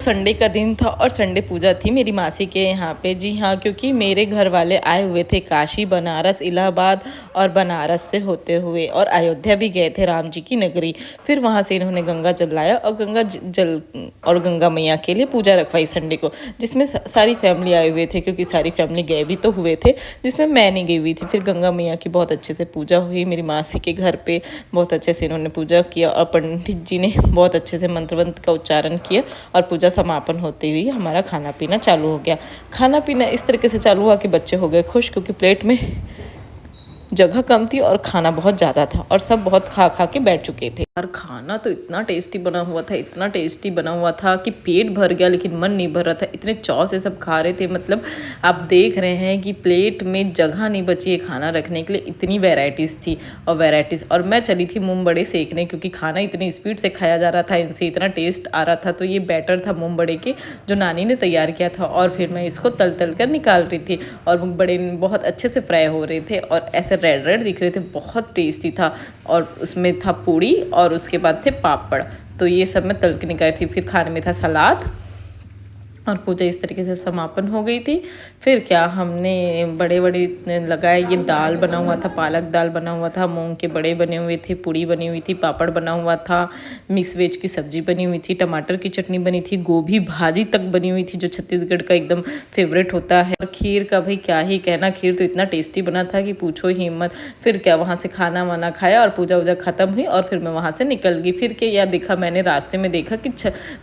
Sunday का दिन था और संडे पूजा थी मेरी मासी के यहाँ पे। जी हाँ, क्योंकि मेरे घर वाले आए हुए थे काशी, बनारस, इलाहाबाद और बनारस से होते हुए और अयोध्या भी गए थे, राम जी की नगरी। फिर वहाँ से इन्होंने गंगा जल लाया और गंगा मैया के लिए पूजा रखवाई संडे को, जिसमें सारी फैमिली आए हुए थे, क्योंकि सारी फैमिली गए भी तो हुए थे, जिसमें मैं नहीं गई हुई थी। फिर गंगा मैया की बहुत अच्छे से पूजा हुई मेरी मासी के घर पे। बहुत अच्छे से इन्होंने पूजा किया और पंडित जी ने बहुत अच्छे से मंत्र का उच्चारण किया और पूजा समापन होते हुए हमारा खाना पीना चालू हो गया। खाना पीना इस तरीके से चालू हुआ कि बच्चे हो गए खुश, क्योंकि प्लेट में जगह कम थी और खाना बहुत ज़्यादा था और सब बहुत खा खा के बैठ चुके थे। और खाना तो इतना टेस्टी बना हुआ था, इतना टेस्टी बना हुआ था कि पेट भर गया, लेकिन मन नहीं भर रहा था। इतने चाव से सब खा रहे थे, मतलब आप देख रहे हैं कि प्लेट में जगह नहीं बची है खाना रखने के लिए, इतनी वेराइटीज़ थी और मैं चली थी मूंग बड़े सेकने, क्योंकि खाना इतनी स्पीड से खाया जा रहा था, इनसे इतना टेस्ट आ रहा था। तो ये बैटर था मूंग बड़े के, जो नानी ने तैयार किया था, और फिर मैं इसको तल तल कर निकाल रही थी और मूंग बड़े बहुत अच्छे से फ्राई हो रहे थे और ऐसे रेड रेड दिख रहे थे, बहुत टेस्टी था। और उसमें था पूड़ी और उसके बाद थे पापड़। तो ये सब मैं तल के निकाली थी। फिर खाने में था सलाद और पूजा इस तरीके से समापन हो गई थी। फिर क्या हमने बड़े लगाए, ये दाल बना हुआ था, पालक दाल बना हुआ था, मूंग के बड़े बने हुए थे, पूड़ी बनी हुई थी, पापड़ बना हुआ था, मिक्स वेज की सब्जी बनी हुई थी, टमाटर की चटनी बनी थी, गोभी भाजी तक बनी हुई थी, जो छत्तीसगढ़ का एकदम फेवरेट होता है। और खीर का भाई क्या ही कहना, खीर तो इतना टेस्टी बना था कि पूछो ही मत। फिर क्या वहाँ से खाना वाना खाया और पूजा वूजा ख़त्म हुई और फिर मैं वहाँ से निकल गई। फिर क्या यार देखा, मैंने रास्ते में देखा कि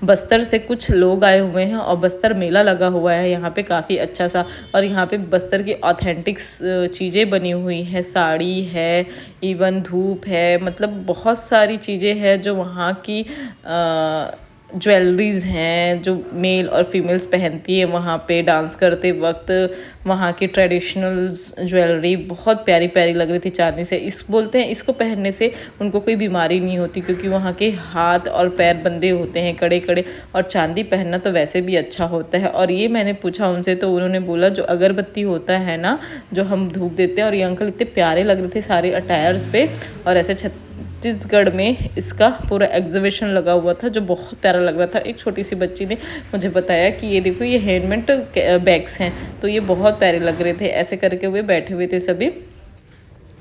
बस्तर से कुछ लोग आए हुए हैं और बस्तर मेला लगा हुआ है यहाँ पे काफ़ी अच्छा सा। और यहाँ पे बस्तर की ऑथेंटिक चीज़ें बनी हुई हैं, साड़ी है, इवन धूप है, मतलब बहुत सारी चीज़ें हैं जो वहाँ की ज्वेलरीज हैं जो मेल और फीमेल्स पहनती है वहाँ पे डांस करते वक्त। वहाँ की ट्रेडिशनल ज्वेलरी बहुत प्यारी प्यारी लग रही थी, चांदी से। बोलते हैं इसको पहनने से उनको कोई बीमारी नहीं होती, क्योंकि वहाँ के हाथ और पैर बंधे होते हैं कड़े कड़े, और चांदी पहनना तो वैसे भी अच्छा होता है। और ये मैंने पूछा उनसे तो उन्होंने बोला जो अगरबत्ती होता है ना, जो हम धूप देते हैं, और ये अंकल इतने प्यारे लग रहे थे सारे अटायर्स पे। और ऐसे छत्तीसगढ़ में इसका पूरा एग्जीबिशन लगा हुआ था जो बहुत प्यारा लग रहा था। एक छोटी सी बच्ची ने मुझे बताया कि ये देखो ये हैंडमेड बैग्स हैं, तो ये बहुत प्यारे लग रहे थे। ऐसे करके हुए बैठे हुए थे सभी,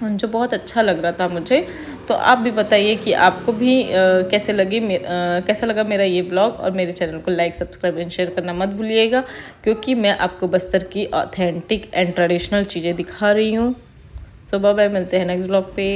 जो बहुत अच्छा लग रहा था मुझे। तो आप भी बताइए कि आपको भी कैसा लगा मेरा ये ब्लॉग। और मेरे चैनल को लाइक, सब्सक्राइब एंड शेयर करना मत भूलिएगा, क्योंकि मैं आपको बस्तर की ऑथेंटिक एंड ट्रेडिशनल चीज़ें दिखा रही हूँ। सो बाय बाय, मिलते हैं नेक्स्ट ब्लॉग पे।